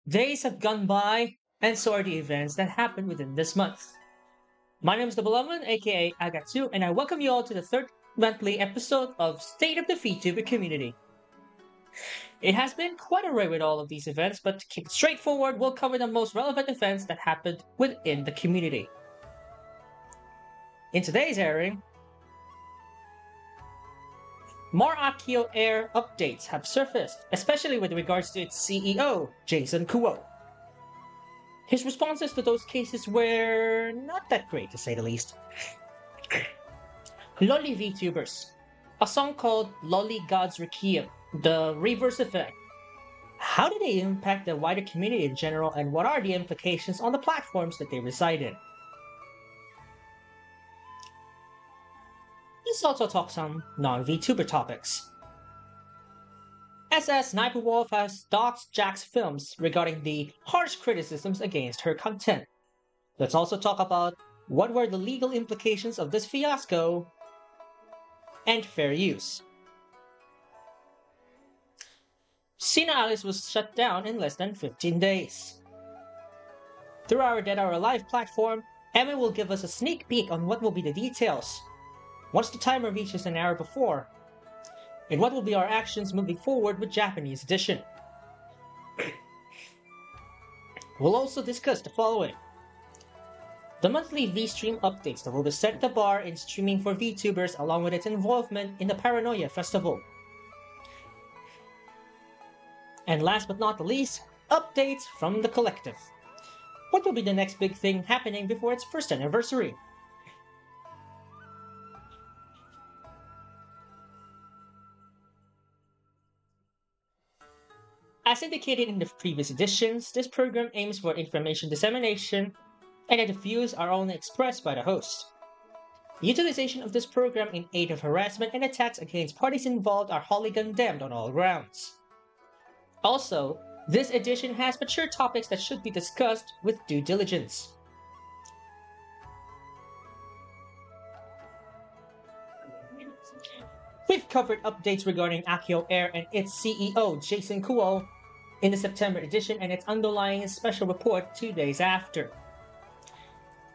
days have gone by, and so are the events that happened within this month. My name is the Beloved, aka Agatsu, and I welcome you all to the third monthly episode of State of the VTuber Community. It has been quite a ride with all of these events, but to keep it straightforward, we'll cover the most relevant events that happened within the community. In today's airing, more Akio Air updates have surfaced, especially with regards to its CEO, Jason Kuo. His responses to those cases were not that great, to say the least. Loli VTubers, a song called Loli God's Requiem, the reverse effect. How do they impact the wider community in general, and what are the implications on the platforms that they reside in? Let's also talk some non-VTuber topics. SS Sniper Wolf has doxed Jack's films regarding the harsh criticisms against her content. Let's also talk about what were the legal implications of this fiasco and fair use. Sina Alice was shut down in less than 15 days. Through our Dead or Alive platform, Emma will give us a sneak peek on what will be the details once the timer reaches an hour before, and what will be our actions moving forward with Japanese edition. We'll also discuss the following: the monthly V-Stream updates that will be set the bar in streaming for VTubers, along with its involvement in the Paranoia Festival. And last but not the least, updates from the collective. What will be the next big thing happening before its first anniversary? As indicated in the previous editions, this program aims for information dissemination, and that the views are only expressed by the host. Utilization of this program in aid of harassment and attacks against parties involved are wholly condemned on all grounds. Also, this edition has mature topics that should be discussed with due diligence. We've covered updates regarding Akio Air and its CEO, Jason Kuo, in the September edition, and its underlying special report 2 days after.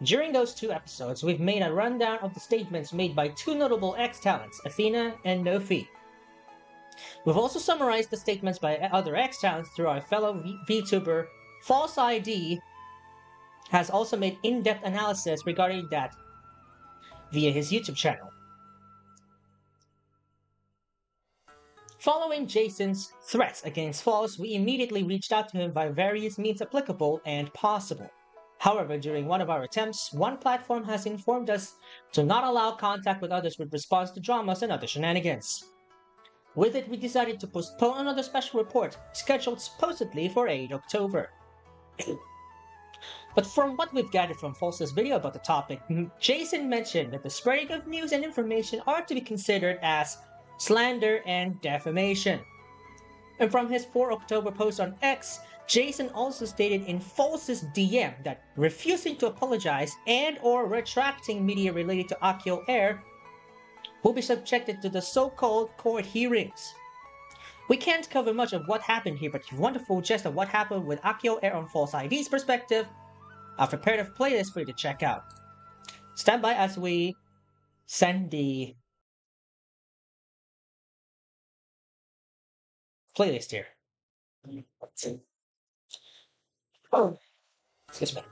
During those two episodes, we've made a rundown of the statements made by two notable ex-talents, Athena and Nofi. We've also summarized the statements by other ex-talents through our fellow VTuber, FalseEyeD, has also made in-depth analysis regarding that via his YouTube channel. Following Jason's threats against False, we immediately reached out to him via various means applicable and possible. However, during one of our attempts, one platform has informed us to not allow contact with others with response to dramas and other shenanigans. With it, we decided to postpone another special report, scheduled supposedly for 8 October. But from what we've gathered from False's video about the topic, Jason mentioned that the spreading of news and information are to be considered as slander and defamation. And from his 4 October post on X, Jason also stated in False's DM that refusing to apologize and or retracting media related to Akio Air will be subjected to the so-called court hearings. We can't cover much of what happened here, but if you want a full gist of what happened with Akio Air on FalseEyeD's perspective, I've prepared a playlist for you to check out. Stand by as we send the playlist here. Oh, excuse me.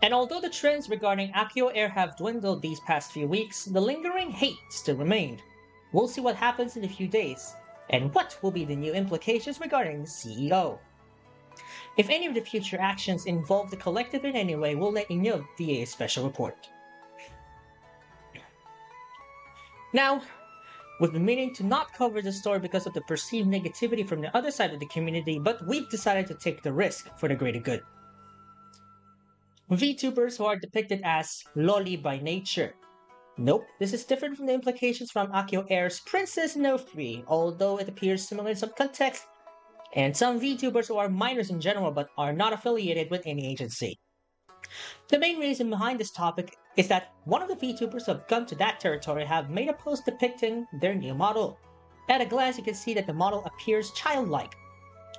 And although the trends regarding Akio Air have dwindled these past few weeks, the lingering hate still remained. We'll see what happens in a few days, and what will be the new implications regarding the CEO. If any of the future actions involve the collective in any way, we'll let you know via a special report. Now, we've been meaning to not cover the story because of the perceived negativity from the other side of the community, but we've decided to take the risk for the greater good. VTubers who are depicted as loli by nature. Nope, this is different from the implications from Akio Air's Princess No 3, although it appears similar in some context, and some VTubers who are minors in general but are not affiliated with any agency. The main reason behind this topic is that one of the VTubers who have gone to that territory have made a post depicting their new model. At a glance, you can see that the model appears childlike,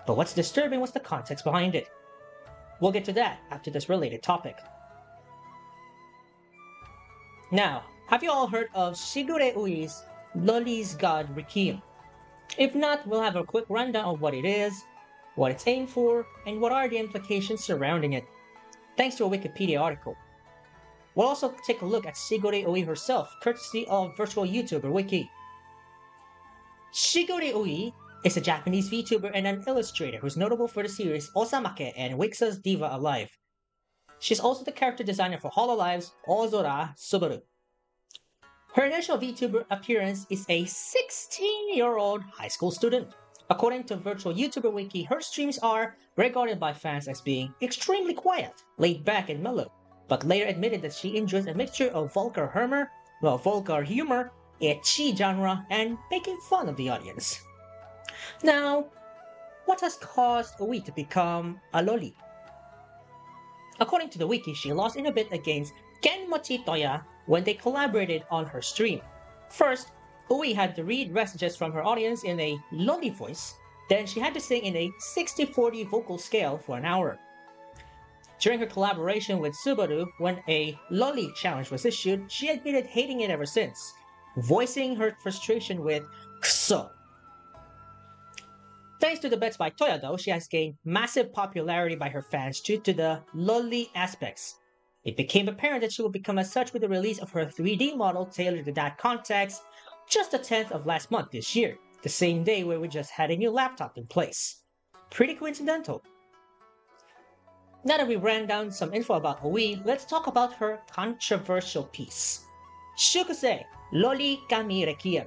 but what's disturbing was the context behind it. We'll get to that after this related topic. Now, have you all heard of Shigure Ui's Loli's God Requiem? If not, we'll have a quick rundown of what it is, what it's aimed for, and what are the implications surrounding it, thanks to a Wikipedia article. We'll also take a look at Shigure Ui herself, courtesy of virtual YouTuber Wiki. Shigure Ui is a Japanese VTuber and an illustrator who's notable for the series Osamake and Wixa's Diva Alive. She's also the character designer for Hololive's Ozora Subaru. Her initial VTuber appearance is a 16-year-old high school student. According to virtual YouTuber Wiki, her streams are regarded by fans as being extremely quiet, laid back and mellow, but later admitted that she enjoys a mixture of vulgar humor, ecchi genre, and making fun of the audience. Now, what has caused Ui to become a loli? According to the wiki, she lost in a bit against Kenmochi Toya when they collaborated on her stream. First, Ui had to read messages from her audience in a loli voice, then she had to sing in a 60-40 vocal scale for an hour. During her collaboration with Subaru, when a loli challenge was issued, she admitted hating it ever since, voicing her frustration with "Kuso." Thanks to the bets by Toya though, she has gained massive popularity by her fans due to the loli aspects. It became apparent that she would become as such with the release of her 3D model tailored to that context just the 10th of last month this year, the same day where we just had a new laptop in place. Pretty coincidental. Now that we ran down some info about Ui, let's talk about her controversial piece. Shukusei, Loli Kami Requiem.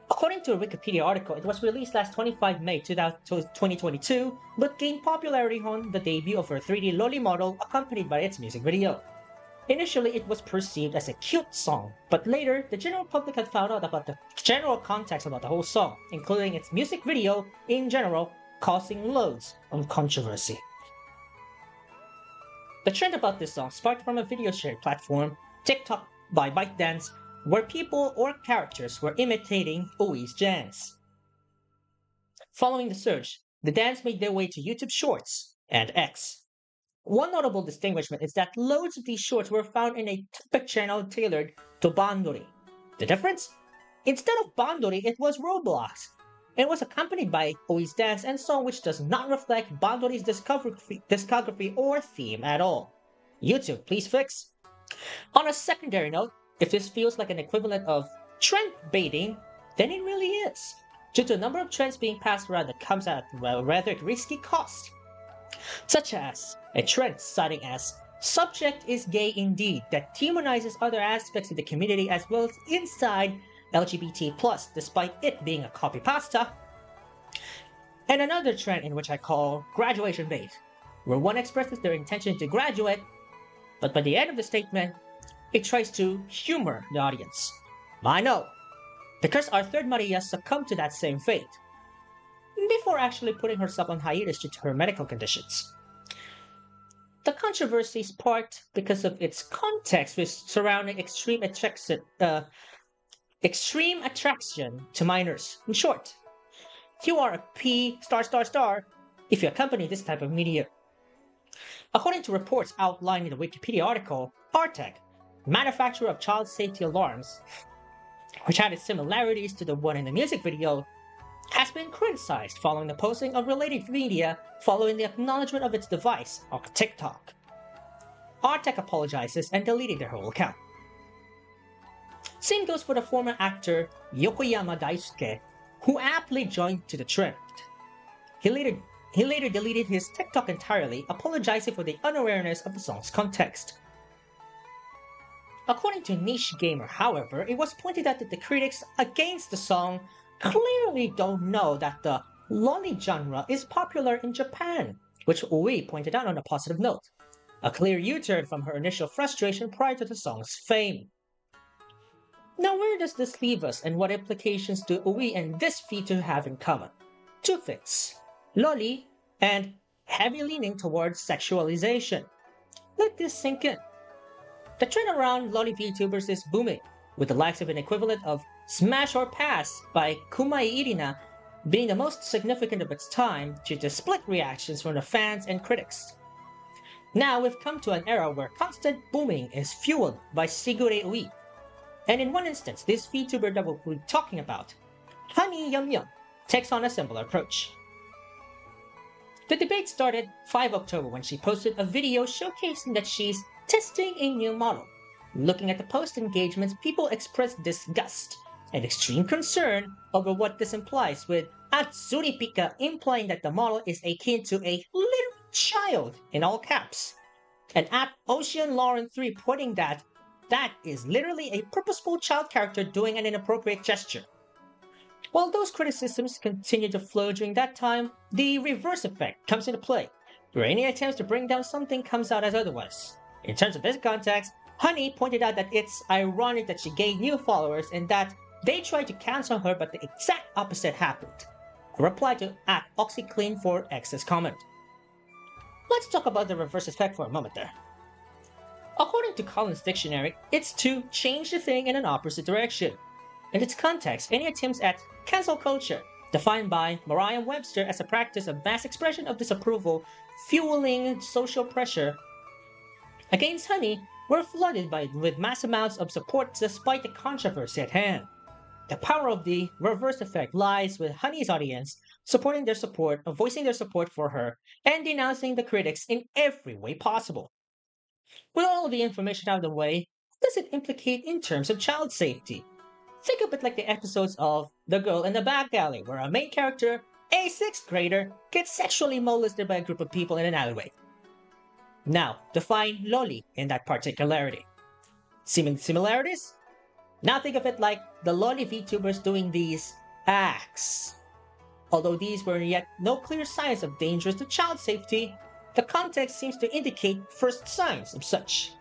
According to a Wikipedia article, it was released last 25 May 2022, but gained popularity on the debut of her 3D loli model accompanied by its music video. Initially, it was perceived as a cute song, but later, the general public had found out about the general context about the whole song, including its music video in general, causing loads of controversy. The trend about this song sparked from a video sharing platform, TikTok by ByteDance, where people or characters were imitating Ui's dance. Following the surge, the dance made their way to YouTube Shorts and X. One notable distinguishment is that loads of these shorts were found in a topic channel tailored to Bandori. The difference? Instead of Bandori, it was Roblox. It was accompanied by Ui's dance and song which does not reflect Bandori's discography or theme at all. YouTube, please fix. On a secondary note, if this feels like an equivalent of trend baiting, then it really is, due to a number of trends being passed around that comes at a rather risky cost. Such as a trend citing as subject is gay indeed that demonizes other aspects of the community as well as inside LGBT+, despite it being a copypasta. And another trend in which I call graduation bait, where one expresses their intention to graduate, but by the end of the statement, it tries to humor the audience. I know, because our third Maria succumbed to that same fate, before actually putting herself on hiatus due to her medical conditions. The controversy sparked because of its context with surrounding extreme attraction to minors. In short, you are a P*** if you accompany this type of media. According to reports outlined in the Wikipedia article, Artec, manufacturer of child safety alarms, which had its similarities to the one in the music video, has been criticized following the posting of related media following the acknowledgement of its device on TikTok. Artec apologizes and deleted their whole account. Same goes for the former actor Yokoyama Daisuke, who aptly joined to the trend. He later deleted his TikTok entirely, apologizing for the unawareness of the song's context. According to Niche Gamer, however, it was pointed out that the critics against the song clearly don't know that the loli genre is popular in Japan, which Ui pointed out on a positive note. a clear U-turn from her initial frustration prior to the song's fame. Now where does this leave us and what implications do we and this VTuber have in common? Two things, loli and heavy leaning towards sexualization. Let this sink in. The trend around loli VTubers is booming, with the likes of an equivalent of Smash or Pass by Kumai Irina being the most significant of its time due to split reactions from the fans and critics. Now we've come to an era where constant booming is fueled by Sigure Ui. And in one instance, this VTuber that we'll be talking about, Honey Yum Yum, takes on a similar approach. The debate started 5 October when she posted a video showcasing that she's testing a new model. Looking at the post engagements, people expressed disgust and extreme concern over what this implies, with Atsuri Pika implying that the model is akin to a little child in all caps, and at Ocean Lauren 3 putting that is literally a purposeful child character doing an inappropriate gesture. While those criticisms continued to flow during that time, the reverse effect comes into play, where any attempts to bring down something comes out as otherwise. In terms of this context, Honey pointed out that it's ironic that she gained new followers and that they tried to cancel her, but the exact opposite happened. A reply to @OxyClean4X's comment. Let's talk about the reverse effect for a moment there. According to Collins Dictionary, it's to change the thing in an opposite direction. In its context, any attempts at cancel culture, defined by Merriam-Webster as a practice of mass expression of disapproval, fueling social pressure against Honey, were flooded with mass amounts of support despite the controversy at hand. The power of the reverse effect lies with Honey's audience voicing their support for her, and denouncing the critics in every way possible. With all of the information out of the way, what does it implicate in terms of child safety? Think of it like the episodes of The Girl in the Back Alley, where a main character, a 6th grader, gets sexually molested by a group of people in an alleyway. Now, define loli in that particularity. Seeming similarities? Now think of it like the loli VTubers doing these acts. Although these were yet no clear signs of dangers to child safety, the context seems to indicate first signs of such.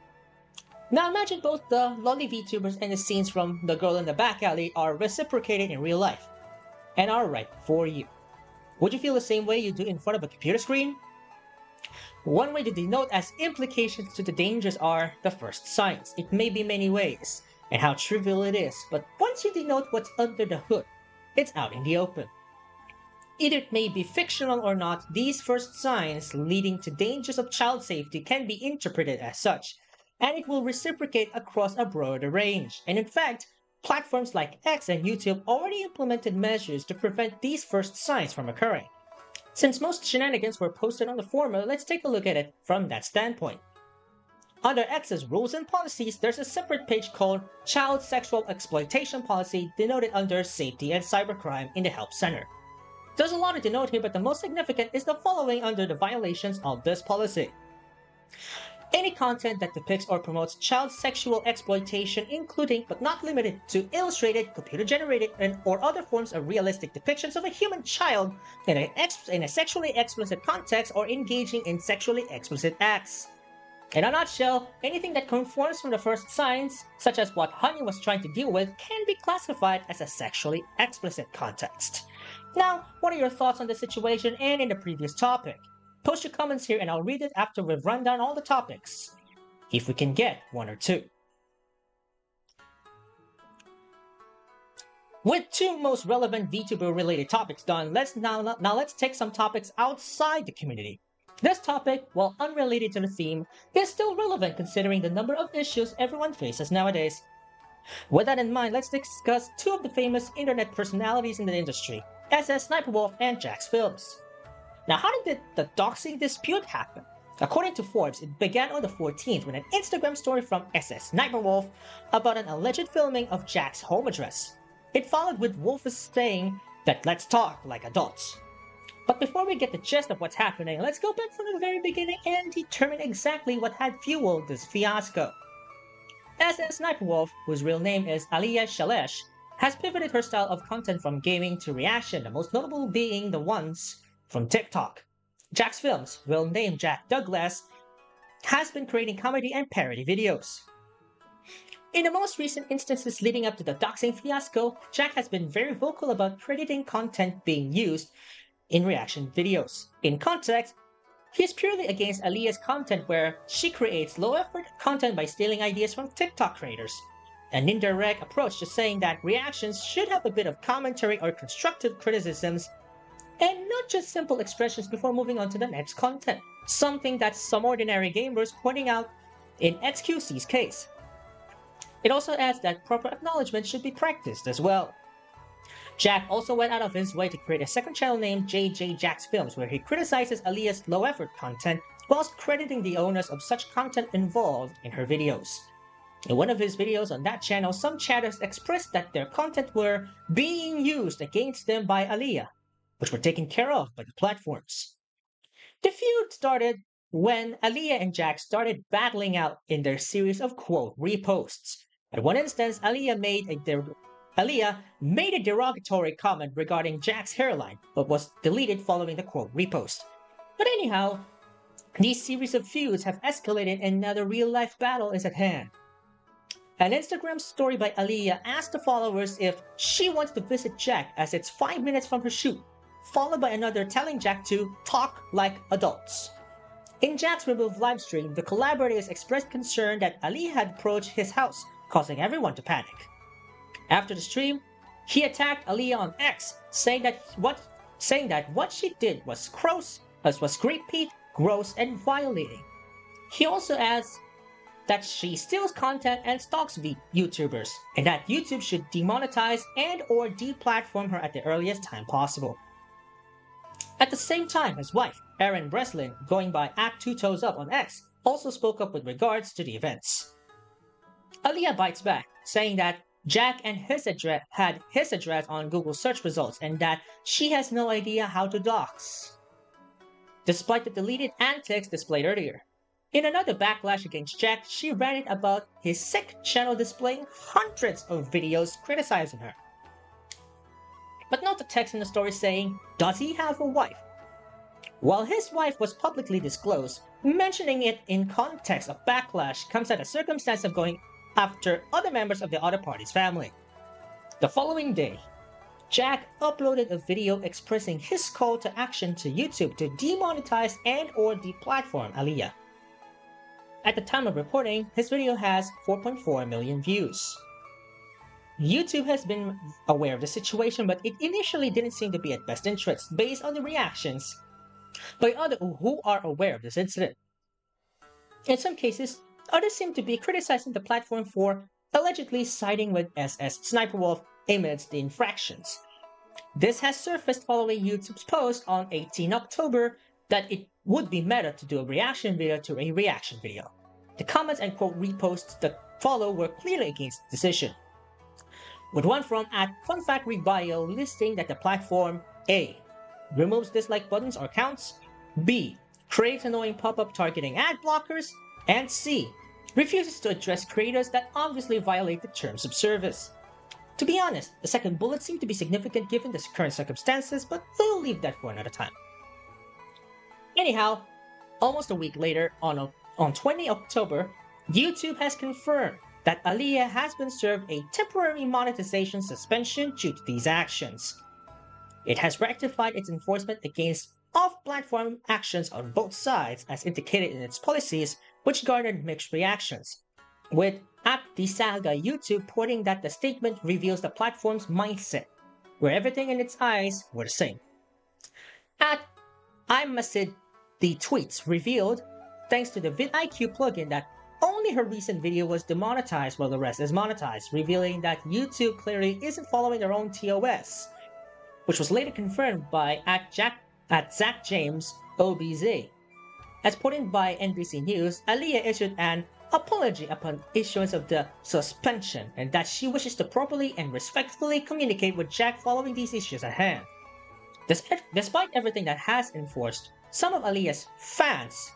Now imagine both the loli VTubers and the scenes from The Girl in the Back Alley are reciprocated in real life, and are right for you. Would you feel the same way you do in front of a computer screen? One way to denote as implications to the dangers are the first signs. It may be many ways, and how trivial it is, but once you denote what's under the hood, it's out in the open. Either it may be fictional or not, these first signs leading to dangers of child safety can be interpreted as such, and it will reciprocate across a broader range. And in fact, platforms like X and YouTube already implemented measures to prevent these first signs from occurring. Since most shenanigans were posted on the former, let's take a look at it from that standpoint. Under X's rules and policies, there's a separate page called Child Sexual Exploitation Policy, denoted under Safety and Cybercrime in the Help Center. There's a lot to denote here, but the most significant is the following under the violations of this policy. Any content that depicts or promotes child sexual exploitation, including but not limited to illustrated, computer-generated, or other forms of realistic depictions of a human child in a sexually explicit context or engaging in sexually explicit acts. In a nutshell, anything that conforms from the first signs, such as what Honey was trying to deal with, can be classified as a sexually explicit context. Now, what are your thoughts on the situation and in the previous topic? Post your comments here and I'll read it after we've run down all the topics, if we can get one or two. With two most relevant VTuber related topics done, let's take some topics outside the community. This topic, while unrelated to the theme, is still relevant considering the number of issues everyone faces nowadays. With that in mind, let's discuss two of the famous internet personalities in the industry, SS Sniperwolf and Jax Films. Now, how did the doxing dispute happen? According to Forbes, it began on the 14th with an Instagram story from SS Sniperwolf about an alleged filming of Jack's home address. It followed with Wolf saying that let's talk like adults. But before we get the gist of what's happening, let's go back from the very beginning and determine exactly what had fueled this fiasco. SS Sniperwolf, whose real name is Aliyah Shalesh, has pivoted her style of content from gaming to reaction, the most notable being the ones from TikTok. Jax Films, real name Jack Douglas, has been creating comedy and parody videos. In the most recent instances leading up to the doxing fiasco, Jack has been very vocal about crediting content being used in reaction videos. In context, he is purely against Aaliyah's content where she creates low-effort content by stealing ideas from TikTok creators. An indirect approach to saying that reactions should have a bit of commentary or constructive criticisms and not just simple expressions before moving on to the next content, something that some ordinary gamers pointing out in XQC's case. It also adds that proper acknowledgement should be practiced as well. Jack also went out of his way to create a second channel named JJ Jack's Films where he criticizes Aaliyah's low-effort content whilst crediting the owners of such content involved in her videos. In one of his videos on that channel, some chatters expressed that their content were being used against them by Aaliyah, which were taken care of by the platforms. The feud started when Aaliyah and Jack started battling out in their series of quote reposts. At one instance, Aaliyah made a derogatory comment regarding Jack's hairline, but was deleted following the quote repost. But anyhow, these series of feuds have escalated and now the real-life battle is at hand. An Instagram story by Aaliyah asked the followers if she wants to visit Jack as it's 5 minutes from her shoot, followed by another telling Jack to talk like adults. In Jack's removed livestream, the collaborators expressed concern that Aaliyah had approached his house, causing everyone to panic. After the stream, he attacked Aaliyah on X, saying that what she did was creepy, gross, and violating. He also adds that she steals content and stalks VTubers, and that YouTube should demonetize and or deplatform her at the earliest time possible. At the same time, his wife, Erin Breslin, going by @2toesup on X, also spoke up with regards to the events. Aaliyah bites back, saying that Jack and had his address on Google search results and that she has no idea how to dox, despite the deleted antics displayed earlier. In another backlash against Jack, she ranted about his sick channel displaying hundreds of videos criticizing her. But note the text in the story saying, does he have a wife? While his wife was publicly disclosed, mentioning it in context of backlash comes at a circumstance of going after other members of the other party's family. The following day, Jack uploaded a video expressing his call to action to YouTube to demonetize and or deplatform Aaliyah. At the time of reporting, his video has 4.4 million views. YouTube has been aware of the situation, but it initially didn't seem to be at best interest based on the reactions by others who are aware of this incident. In some cases, others seem to be criticizing the platform for allegedly siding with SS Sniperwolf amidst the infractions. This has surfaced following YouTube's post on 18 October that it would be meta to do a reaction video to a reaction video. The comments and quote reposts that follow were clearly against the decision, with one from @FunFactReBio listing that the platform A. removes dislike buttons or counts, B. creates annoying pop-up targeting ad blockers, and C. refuses to address creators that obviously violate the terms of service. To be honest, the second bullet seemed to be significant given the current circumstances, but we'll leave that for another time. Anyhow, almost a week later, on 20 October, YouTube has confirmed that Aaliyah has been served a temporary monetization suspension due to these actions. It has rectified its enforcement against off-platform actions on both sides as indicated in its policies, which garnered mixed reactions, with @TheSaga YouTube putting that the statement reveals the platform's mindset, where everything in its eyes were the same. @IMasid the tweets revealed, thanks to the vidIQ plugin, that only her recent video was demonetized while the rest is monetized, revealing that YouTube clearly isn't following their own TOS, which was later confirmed by Zach James OBZ. As put in by NBC News, Aaliyah issued an apology upon issuance of the suspension and that she wishes to properly and respectfully communicate with Jack following these issues at hand. Despite everything that has enforced, some of Aaliyah's fans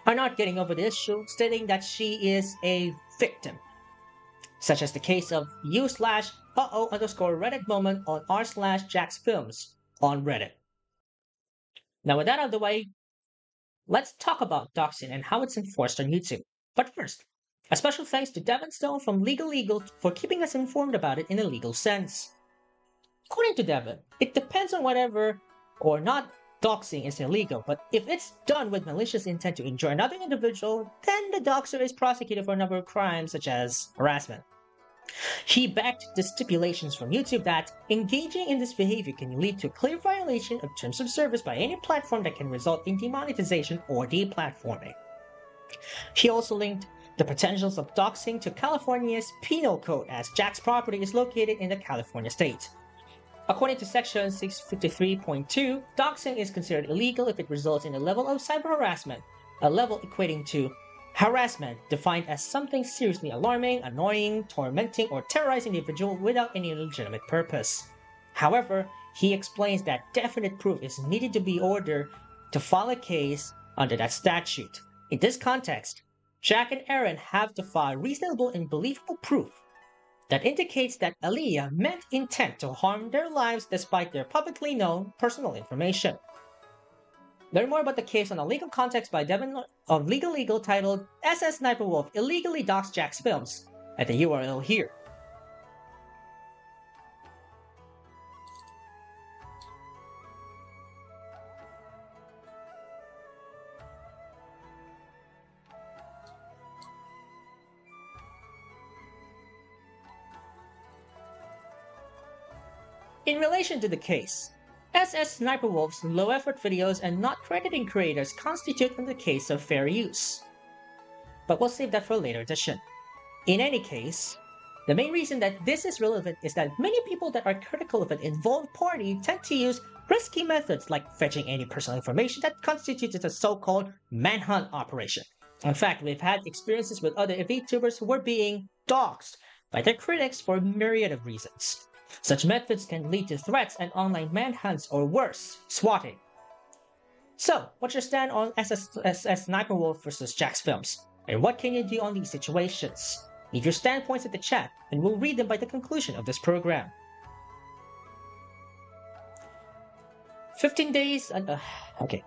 are not getting over the issue, stating that she is a victim, such as the case of u/uh-oh_Reddit moment on r/Jacksfilms on Reddit. Now with that out of the way, let's talk about doxing and how it's enforced on YouTube. But first, a special thanks to Devin Stone from Legal Eagle for keeping us informed about it in a legal sense. According to Devin, it depends on whatever or not doxing is illegal, but if it's done with malicious intent to injure another individual, then the doxer is prosecuted for a number of crimes such as harassment. He backed the stipulations from YouTube that engaging in this behavior can lead to a clear violation of terms of service by any platform that can result in demonetization or deplatforming. He also linked the potentials of doxing to California's penal code, as Jack's property is located in the California state. According to Section 653.2, doxing is considered illegal if it results in a level of cyber harassment, a level equating to harassment defined as something seriously alarming, annoying, tormenting, or terrorizing the individual without any legitimate purpose. However, he explains that definite proof is needed to be ordered to file a case under that statute. In this context, Jack and Aaron have to file reasonable and believable proof that indicates that Aaliyah meant intent to harm their lives despite their publicly known personal information. Learn more about the case on a legal context by Devin of Legal Eagle titled SS Sniper Wolf Illegally Doxed Jack's Films at the URL here. In relation to the case, SS Sniper Wolf's low-effort videos and not crediting creators constitute in the case of fair use. But we'll save that for a later edition. In any case, the main reason that this is relevant is that many people that are critical of an involved party tend to use risky methods like fetching any personal information that constitutes a so-called manhunt operation. In fact, we've had experiences with other VTubers who were being doxed by their critics for a myriad of reasons. Such methods can lead to threats and online manhunts or worse, swatting. So, what's your stand on SS Sniper Wolf versus Jack's Films? And what can you do on these situations? Leave your standpoints in the chat and we'll read them by the conclusion of this program. 15 days and... okay.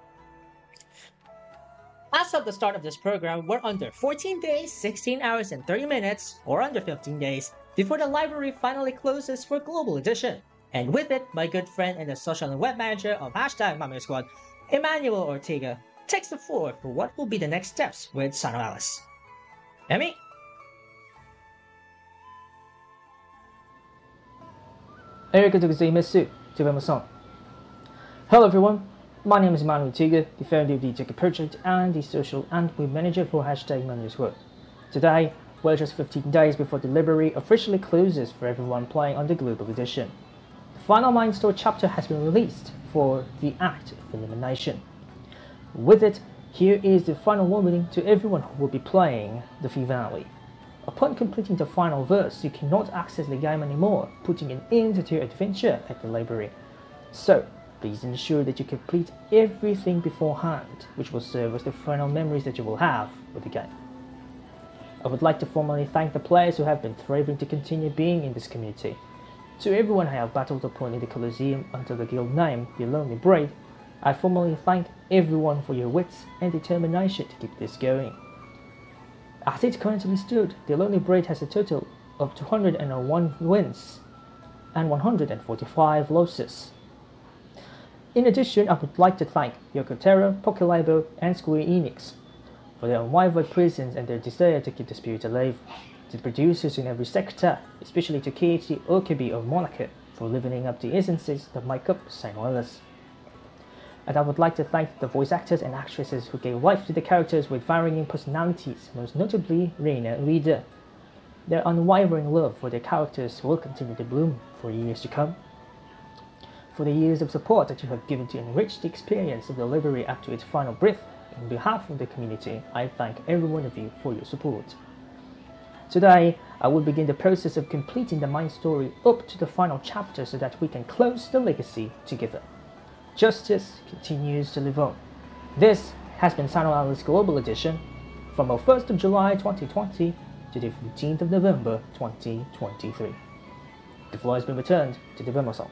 As of the start of this program, we're under 14 days, 16 hours and 30 minutes, or under 15 days, before the library finally closes for Global Edition. And with it, my good friend and the social and web manager of #Mammoth Squad, Emmanuel Ortega, takes the floor for what will be the next steps with San Alice. Emmy? Hello everyone, my name is Emmanuel Ortega, the founder of the VTuber Project and the social and web manager for #Mammoth Squad. Today, we're just 15 days before the library officially closes for everyone playing on the Global Edition. The final Mind Store chapter has been released for the Act of Elimination. With it, here is the final warning to everyone who will be playing the finale. Upon completing the final verse, you cannot access the game anymore, putting an end to your adventure at the library. So, please ensure that you complete everything beforehand, which will serve as the final memories that you will have with the game. I would like to formally thank the players who have been thriving to continue being in this community. To everyone I have battled upon in the Colosseum under the guild name, the Lonely Braid, I formally thank everyone for your wits and determination to keep this going. As it currently stood, the Lonely Braid has a total of 201 wins and 145 losses. In addition, I would like to thank Yokotero, Pokélabo, and Square Enix for their unwavering presence and their desire to keep the spirit alive, to the producers in every sector, especially to KHD Okabe of Monaco for living up the essences that make up San Alice. And I would like to thank the voice actors and actresses who gave life to the characters with varying personalities, most notably Reina and Rita. Their unwavering love for their characters will continue to bloom for years to come. For the years of support that you have given to enrich the experience of the library up to its final breath, on behalf of the community, I thank every one of you for your support. Today, I will begin the process of completing the Mind Story up to the final chapter so that we can close the legacy together. Justice continues to live on. This has been San Alice Global Edition from the 1st of July 2020 to the 15th of November 2023. The floor has been returned to the Vemo-san.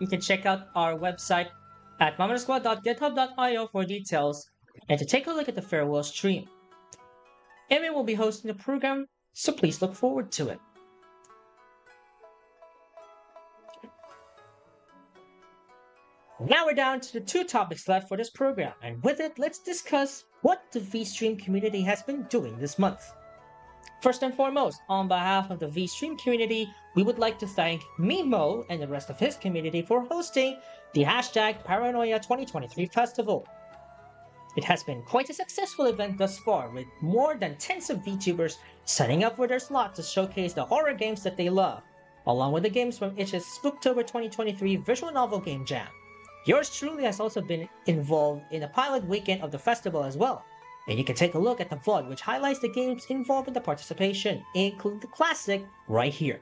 You can check out our website at mamanasquad.github.io for details and to take a look at the farewell stream. Amy will be hosting the program, so please look forward to it. Now we're down to the 2 topics left for this program, and with it, let's discuss what the VStream community has been doing this month. First and foremost, on behalf of the VStream community, we would like to thank Mimo and the rest of his community for hosting the hashtag Paranoia 2023 festival. It has been quite a successful event thus far, with more than tens of VTubers setting up for their slot to showcase the horror games that they love, along with the games from itch's Spooktober 2023 visual novel game jam. Yours truly has also been involved in the pilot weekend of the festival as well, and you can take a look at the VOD which highlights the games involved in the participation, including the classic right here.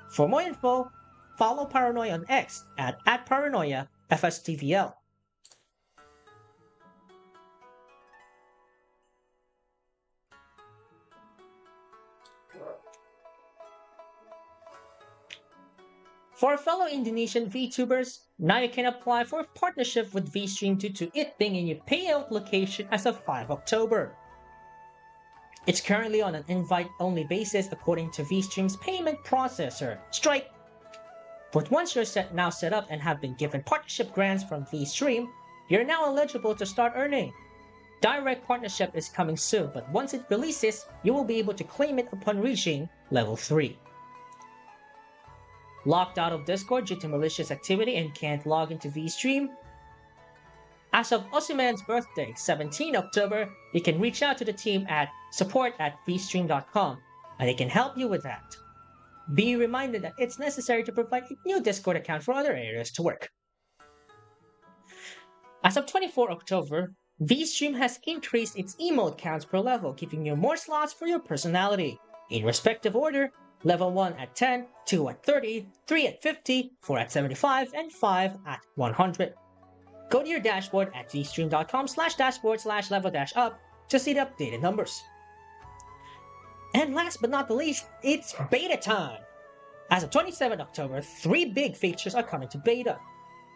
For more info, follow Paranoia on X at @ParanoiaFSTVL. For fellow Indonesian VTubers, now you can apply for a partnership with VStream due to it being in your payout location as of 5 October. It's currently on an invite-only basis according to VStream's payment processor, Stripe. But once you're now set up and have been given partnership grants from VStream, you're now eligible to start earning. Direct partnership is coming soon, but once it releases, you will be able to claim it upon reaching level 3. Locked out of Discord due to malicious activity and can't log into VStream? As of Osiman's birthday, 17 October, you can reach out to the team at support@vstream.com and they can help you with that. Be reminded that it's necessary to provide a new Discord account for other areas to work. As of 24 October, VStream has increased its emote counts per level, giving you more slots for your personality, in respective order: level 1 at 10, 2 at 30, 3 at 50, 4 at 75, and 5 at 100. Go to your dashboard at vstream.com/dashboard/level-up to see the updated numbers. And last but not the least, it's beta time! As of 27 October, 3 big features are coming to beta.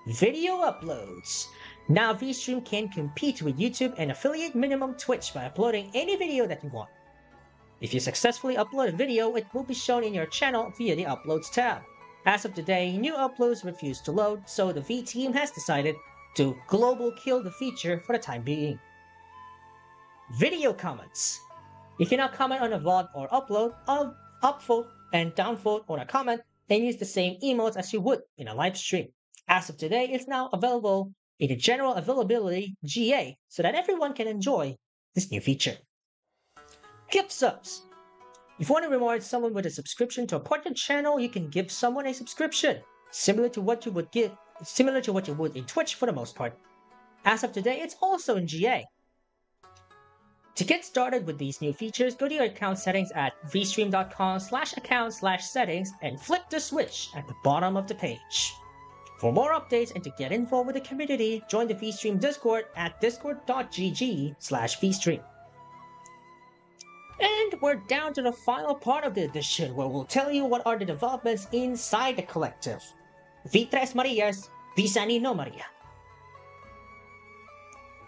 Video uploads. Now VStream can compete with YouTube and affiliate minimum Twitch by uploading any video that you want. If you successfully upload a video, it will be shown in your channel via the Uploads tab. As of today, new uploads refuse to load, so the V team has decided to global kill the feature for the time being. Video comments. You can now comment on a VOD or upload, upvote and downvote on a comment, and use the same emotes as you would in a live stream. As of today, it's now available in the general availability GA, so that everyone can enjoy this new feature. Gift subs. If you want to reward someone with a subscription to a partner channel, you can give someone a subscription, similar to what you would in Twitch for the most part. As of today, it's also in GA. To get started with these new features, go to your account settings at vstream.com/account/settings and flip the switch at the bottom of the page. For more updates and to get involved with the community, join the VStream Discord at discord.gg/vstream. And we're down to the final part of the edition, where we'll tell you what are the developments inside the collective. VTresMarias, V San no Maria.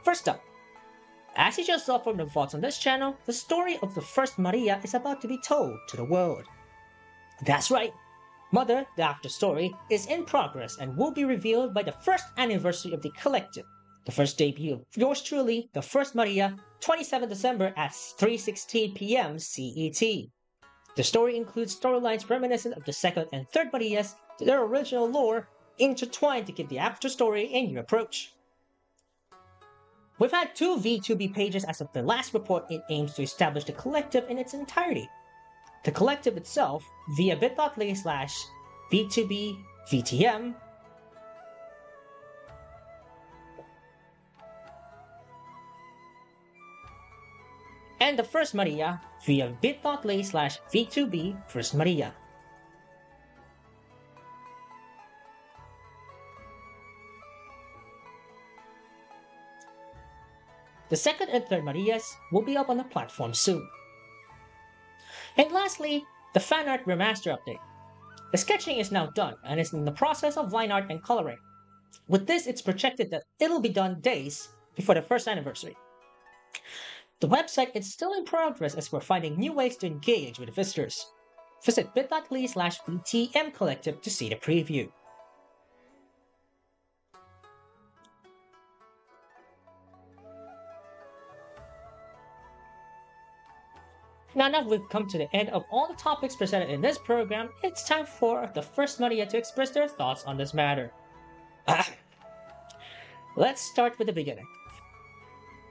First up, as you just saw from the VODs on this channel, the story of the first Maria is about to be told to the world. That's right, Mother, the after story, is in progress and will be revealed by the first anniversary of the collective, the first debut of yours truly, the first Maria, 27 December at 3:16 p.m. CET. The story includes storylines reminiscent of the second and third Marias to their original lore, intertwined to give the after story a new approach. We've had 2 VTuber pages as of the last report. It aims to establish the collective in its entirety. The collective itself, via bit.ly/VTuber and the first Maria via bit.ly/VTuber First Maria. The second and third Marias will be up on the platform soon. And lastly, the fan art remaster update. The sketching is now done and is in the process of line art and coloring. With this, it's projected that it'll be done days before the first anniversary. The website is still in progress as we're finding new ways to engage with the visitors. Visit bit.ly/VTM Collective to see the preview. Now that we've come to the end of all the topics presented in this program, it's time for the first Maria to express their thoughts on this matter. Let's start with the beginning.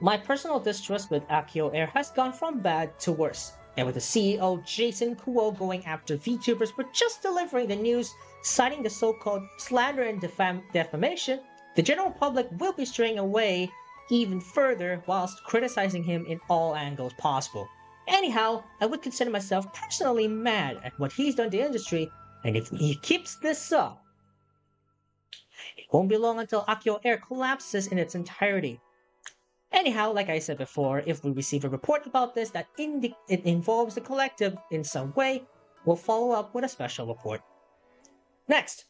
My personal distrust with Akio Air has gone from bad to worse, and with the CEO Jason Kuo going after VTubers for just delivering the news citing the so-called slander and defamation, the general public will be straying away even further whilst criticizing him in all angles possible. Anyhow, I would consider myself personally mad at what he's done to the industry, and if he keeps this up, it won't be long until Akio Air collapses in its entirety. Anyhow, like I said before, if we receive a report about this that it involves the collective in some way, we'll follow up with a special report. Next,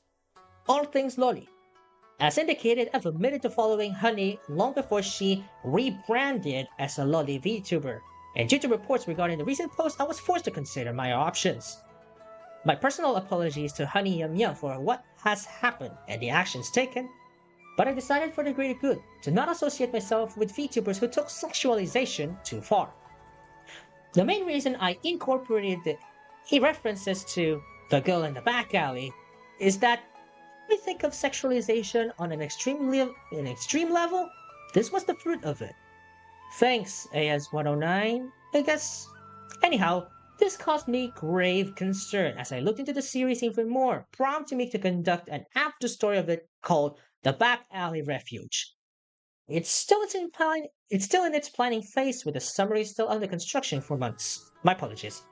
all things loli. As indicated, I've admitted to following Honey long before she rebranded as a loli VTuber, and due to reports regarding the recent post, I was forced to consider my options. My personal apologies to Honey Yum Yum for what has happened and the actions taken, but I decided for the greater good to not associate myself with VTubers who took sexualization too far. The main reason I incorporated the references to the girl in the back alley is that when we think of sexualization on an extreme level, this was the fruit of it. Thanks, AS109, I guess. Anyhow, this caused me grave concern as I looked into the series even more, prompting me to conduct an after-story of it called The Back Alley Refuge. It's still in its planning phase with the summary still under construction for months. My apologies.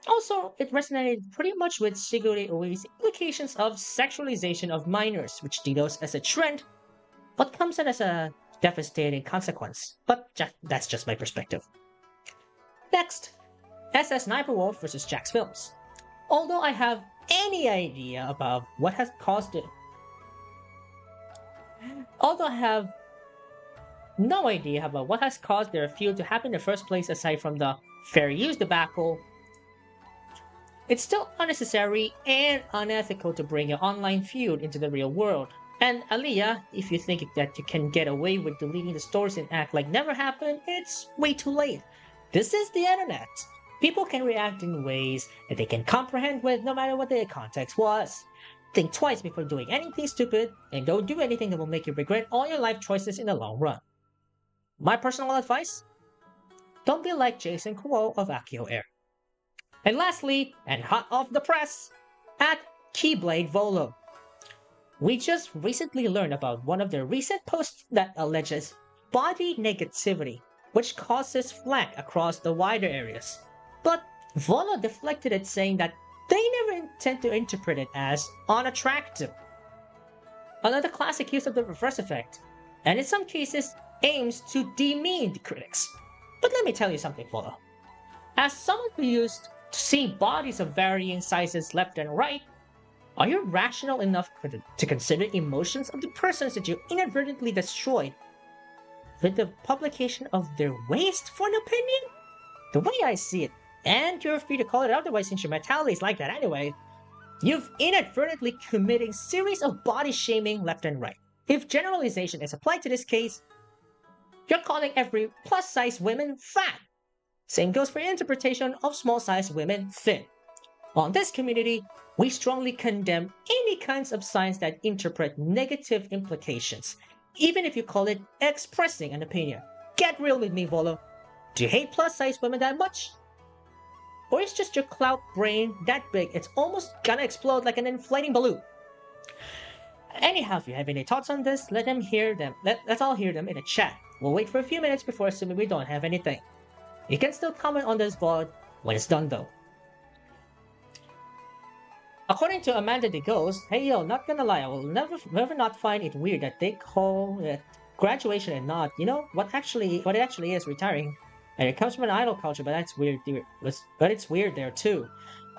Also, it resonated pretty much with Shigure Ue's implications of sexualization of minors, which denotes as a trend, but comes in as a devastating consequence. But that's just my perspective. Next, SS Sniper Wolf vs. Jax Films. Although I have any idea about what has caused it, although I have no idea about what has caused their feud to happen in the first place aside from the fair use debacle, it's still unnecessary and unethical to bring an online feud into the real world. And Aliyah, if you think that you can get away with deleting the stories and act like never happened, it's way too late. This is the internet. People can react in ways that they can comprehend with no matter what their context was. Think twice before doing anything stupid, and don't do anything that will make you regret all your life choices in the long run. My personal advice? Don't be like Jason Kuo of Akio Air. And lastly, and hot off the press, at Keyblade Volo. We just recently learned about one of their recent posts that alleges body negativity, which causes flack across the wider areas. But Volo deflected it, saying that they never intend to interpret it as unattractive. Another classic use of the reverse effect, and in some cases aims to demean the critics. But let me tell you something, Volo. As someone who used to see bodies of varying sizes left and right, are you rational enough to consider emotions of the persons that you inadvertently destroyed with the publication of their waist for an opinion? The way I see it, and you're free to call it otherwise since your mentality is like that anyway, you've inadvertently committing series of body shaming left and right. If generalization is applied to this case, you're calling every plus-size women fat. Same goes for your interpretation of small-sized women thin. On this community, we strongly condemn any kinds of signs that interpret negative implications, even if you call it expressing an opinion. Get real with me, Volo. Do you hate plus-size women that much? Or is just your clout brain that big it's almost gonna explode like an inflating balloon? Anyhow, if you have any thoughts on this, let's all hear them in the chat. We'll wait for a few minutes before assuming we don't have anything. You can still comment on this VOD when it's done though. According to Amanda the Ghost, hey yo, not gonna lie, I will never not find it weird that they call it graduation and not, you know, what it actually is retiring. And it comes from an idol culture, but that's weird. But it's weird there too.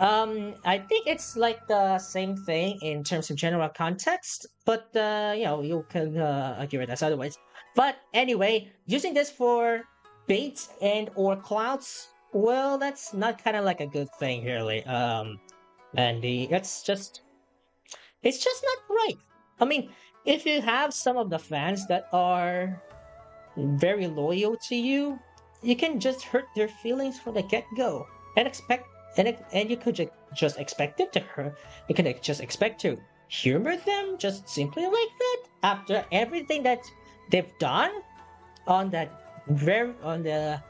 I think it's like the same thing in terms of general context, but you can argue with us otherwise. But anyway, using this for bait and or clouds, well, that's not kind of like a good thing, really. And it's just not right. I mean, if you have some of the fans that are very loyal to you, you can just hurt their feelings from the get-go and expect and you could just expect it to hurt. You can just expect to humor them just simply like that after everything that they've done on the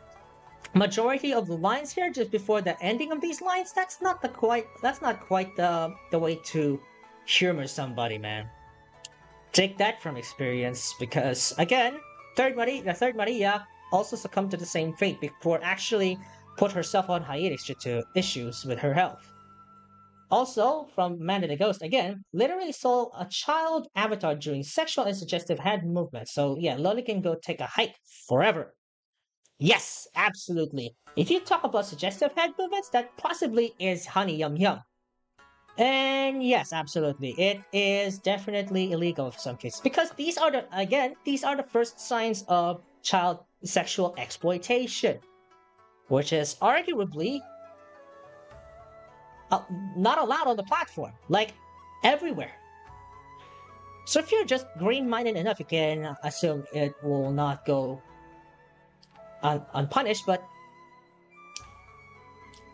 majority of the lines here just before the ending of these lines. That's not quite the way to humor somebody, man. Take that from experience, because again, the third Maria also succumbed to the same fate before actually put herself on hiatus due to issues with her health. Also, from Amanda the Ghost, again, literally saw a child avatar doing sexual and suggestive hand movements. So yeah, Loli can go take a hike forever. Yes, absolutely. If you talk about suggestive hand movements, that possibly is honey yum yum. And yes, absolutely. It is definitely illegal in some cases, because these are the first signs of child sexual exploitation, which is arguably not allowed on the platform, like everywhere. So if you're just green-minded enough, you can assume it will not go unpunished, but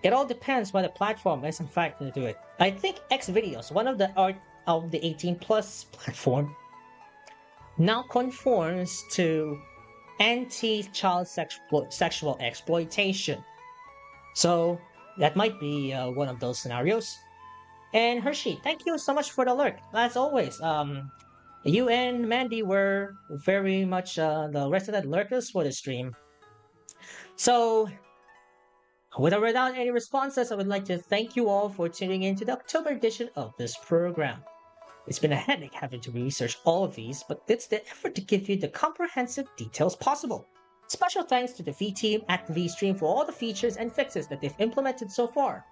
it all depends why the platform is in fact going to do it. I think X Videos, one of the art of the 18 plus platform, now conforms to anti-child sexual exploitation. So that might be one of those scenarios. And Hershey, thank you so much for the lurk. As always, you and Mandy were very much the rest of the lurkers for the stream. So, with or without any responses, I would like to thank you all for tuning in to the October edition of this program. It's been a headache having to research all of these, but it's the effort to give you the comprehensive details possible. Special thanks to the V team at VStream for all the features and fixes that they've implemented so far.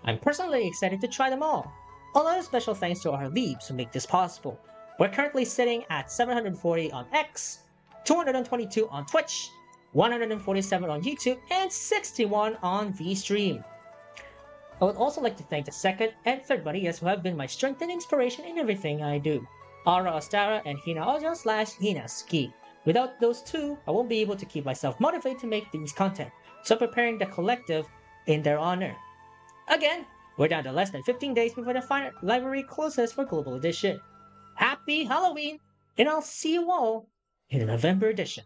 I'm personally excited to try them all. Another special thanks to our leads who make this possible. We're currently sitting at 740 on X, 222 on Twitch, 147 on YouTube, and 61 on VStream. I would also like to thank the second and third Marias who have been my strength and inspiration in everything I do. Ara Ostara and Hina Ojo / Hina Ski. Without those two, I won't be able to keep myself motivated to make these content, so preparing the collective in their honor. Again, we're down to less than 15 days before the final library closes for Global Edition. Happy Halloween, and I'll see you all in the November edition.